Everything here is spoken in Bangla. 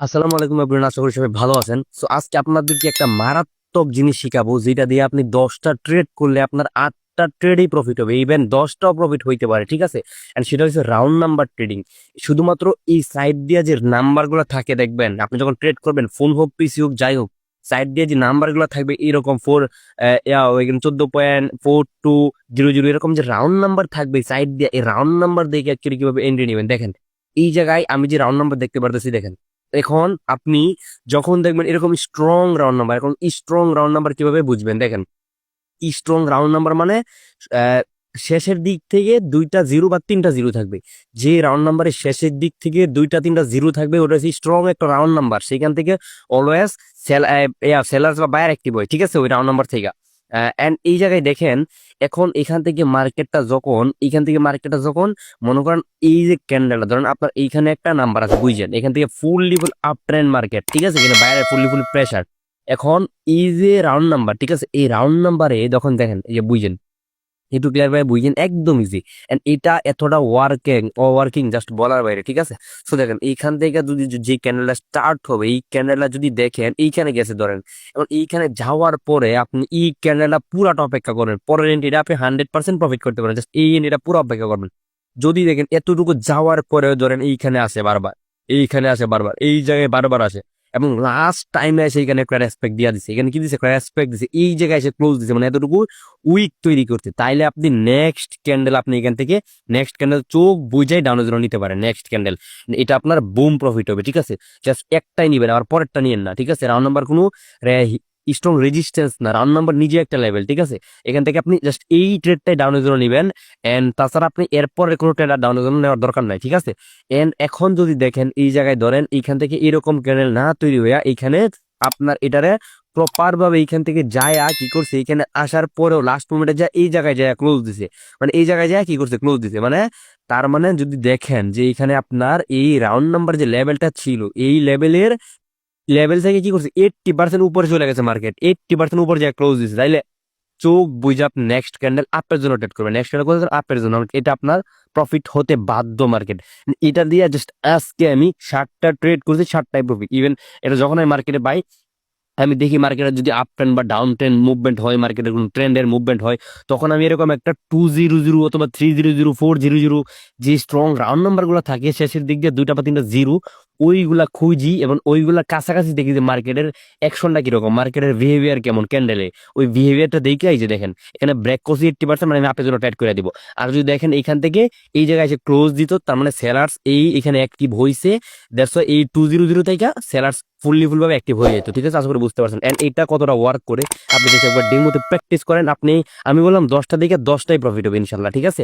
আসসালামু আলাইকুম এভরিওয়ান, আশা করি সবাই ভালো আছেন। সো আজকে আপনাদেরকে একটা মারাত্মক জিনিস শিখাবো, যেটা দিয়ে আপনি 10টা ট্রেড করলে আপনার 8টা ট্রেডই প্রফিট হবে, ইভেন 10টাও প্রফিট হইতে পারে, ঠিক আছে। এন্ড সেটা হচ্ছে রাউন্ড নাম্বার ট্রেডিং। শুধুমাত্র এই সাইড দিয়ে যে নাম্বারগুলো থাকে, দেখবেন আপনি যখন ট্রেড করবেন, ফোন হোক পিসি হোক যাই হোক, সাইড দিয়ে যে নাম্বারগুলো থাকবে এরকম 144200 এরকম যে রাউন্ড নাম্বার থাকবে সাইড দিয়ে, এই রাউন্ড নাম্বার দেখে অ্যাকচুয়ালি কিভাবে এন্ট্রি নেবেন দেখেন। এই জায়গায় আমি যে রাউন্ড নাম্বার দেখতে পারতেছি দেখেন, এখন আপনি যখন দেখবেন এরকম স্ট্রং রাউন্ড নাম্বার, এখন স্ট্রং রাউন্ড নাম্বার কিভাবে বুঝবেন দেখেন। স্ট্রং রাউন্ড নাম্বার মানে আহ, শেষের দিক থেকে দুইটা জিরো বা তিনটা জিরো থাকবে। যে রাউন্ড নাম্বারের শেষের দিক থেকে দুইটা তিনটা জিরো থাকবে, ওটা হচ্ছে স্ট্রং একটা রাউন্ড নাম্বার। সেখান থেকে অলওয়েজ সেলার্স বা বায়ার অ্যাক্টিভ হয়, ঠিক আছে, ওই রাউন্ড নাম্বার থেকে। এন্ড এই জায়গায় দেখেন, এখন এখান থেকে মার্কেটটা যখন মনে করেন, এই যে ক্যান্ডেলটা ধরেন আপনার এইখানে একটা নাম্বার আছে বুঝছেন, এখান থেকে fully full up trend market, ঠিক আছে, এখানে বাইরে ফুললি ফুল প্রেসার। এখন এই যে রাউন্ড নাম্বার, ঠিক আছে, এই রাউন্ড নাম্বারে যখন দেখেন, এই যে বুঝছেন, একটু ক্লিয়ার ভাবে বুঝছেন, একদম ইজি। এন্ড এটা এতটা ওয়ার্কিং জাস্ট বলার বাইরে, ঠিক আছে। সো দেখেন এইখান থেকে যদি যে ক্যান্ডেলটা স্টার্ট হবে, এই ক্যান্ডেলটা যদি দেখেন এইখানে গেছে ধরেন, এবং এইখানে যাওয়ার পরে আপনি এই ক্যান্ডেলটা পুরাটা অপেক্ষা করেন, পরের এন্ট্রিটা আপনি 100% প্রফিট করতে পারেন, জাস্ট এই এন্ট্রিটা পুরো অপেক্ষা করবেন। যদি দেখেন এতটুকু যাওয়ার পরে ধরেন এইখানে আসে বারবার, এইখানে আসে বারবার, এই জায়গায় বারবার আসে, এবং লাস্ট টাইমে এসে এখানে একটা রেসপেক্ট দিয়া দিছে, এখানে কি দিছে, রেসপেক্ট দিছে, এই জায়গায় এসে ক্লোজ দিছে, মানে এতটুকু উইক তৈরি করতে। তাইলে আপনি আপনি এখান থেকে নেক্সট ক্যান্ডেল চোখ বুঝাই ডাউনের জন্য নিতে পারেন। নেক্সট ক্যান্ডেল এটা আপনার বুম প্রফিট হবে, ঠিক আছে। জাস্ট একটাই নিবেন, আবার পরেরটা নিয়েন না, ঠিক আছে। রাউন্ড নাম্বার কোনো স্ট্রং রেজিস্ট্যান্স না, রাউন্ড নাম্বার নিজে একটা লেভেল, ঠিক আছে। এখান থেকে আপনি জাস্ট এই ট্রেডটাই ডাউনের জন্য নিবেন, এন্ড তাছাড়া আপনি এরপরে কোনো ট্রেড আর ডাউনের জন্য নেওয়ার দরকার নাই, ঠিক আছে। এন্ড এখন যদি দেখেন এই জায়গায় ধরেন এইখান থেকে এরকম ক্যান্ডেল না তৈরি হইয়া এইখানে আপনার এটারে প্রপার ভাবে এইখান থেকে যায় কি করছে, এখানে আসার পরেও লাস্ট মোমেন্টে যায় এই জায়গায় যায় ক্লোজ দিছে, মানে এই জায়গায় যায় কি করছে, ক্লোজ দিছে। মানে তার মানে যদি দেখেন যে এখানে আপনার এই রাউন্ড নাম্বার যে লেভেলটা ছিল, এই লেভেল থেকে কি করছে, 80% উপরে চলে গেছে মার্কেট, 80% উপরে যায় ক্লোজ দিছে। তাইলে চোখ বুঝে আপনি নেক্সট ক্যান্ডেল আপের জন্য ট্রেড করবেন, নেক্সট ক্যান্ডেল করতে আপের জন্য, এটা আপনার প্রফিট হতে বাধ্য মার্কেট। এটা দিয়ে জাস্ট আজকে আমি 60টা ট্রেড করছি, 60টাই প্রফিট। ইভেন এটা যখন আমি মার্কেটে পাই, আমি দেখি মার্কেটের যদি আপ ট্রেন্ড বা ডাউন ট্রেন্ড মুভমেন্ট হয়, মার্কেটের কোনো ট্রেন্ডের মুভমেন্ট হয়, তখন আমি এরকম একটা 200 অথবা 300 400 যে স্ট্রং রাউন্ড নাম্বার গুলো থাকে শেষের দিক দিয়ে দুইটা বা তিনটা জিরো, ওইগুলা খুঁজি এবং ওইগুলা কাছাকাছি দেখি যে মার্কেটের অ্যাকশনটা কিরকম, মার্কেটের বিহেভিয়ার কেমন ক্যান্ডেলে, ওই বিহেভিয়ারটা দেখে এই যে দেখেন এখানে ব্রেক করছি 80%, মানে আমি আপের জন্য ট্রেড করে দিব। আর যদি দেখেন এইখান থেকে এই জায়গায় এসে ক্লোজ দিত, তার মানে সেলার্স এখানে অ্যাক্টিভ হয়েছে, দ্যাটস ওয়াই এই 200 থেকে সেলার্স ফুল ভাবে অ্যাক্টিভ হয়ে যেত, ঠিক আছে। আশা করি বুঝতে পারছেন। এন্ড এটা কতটা ওয়ার্ক করে আপনি যদি একবার ডেমোতে প্র্যাকটিস করেন, আমি বললাম 10টা দিকে 10টাই প্রফিট হবে ইনশাল্লাহ, ঠিক আছে।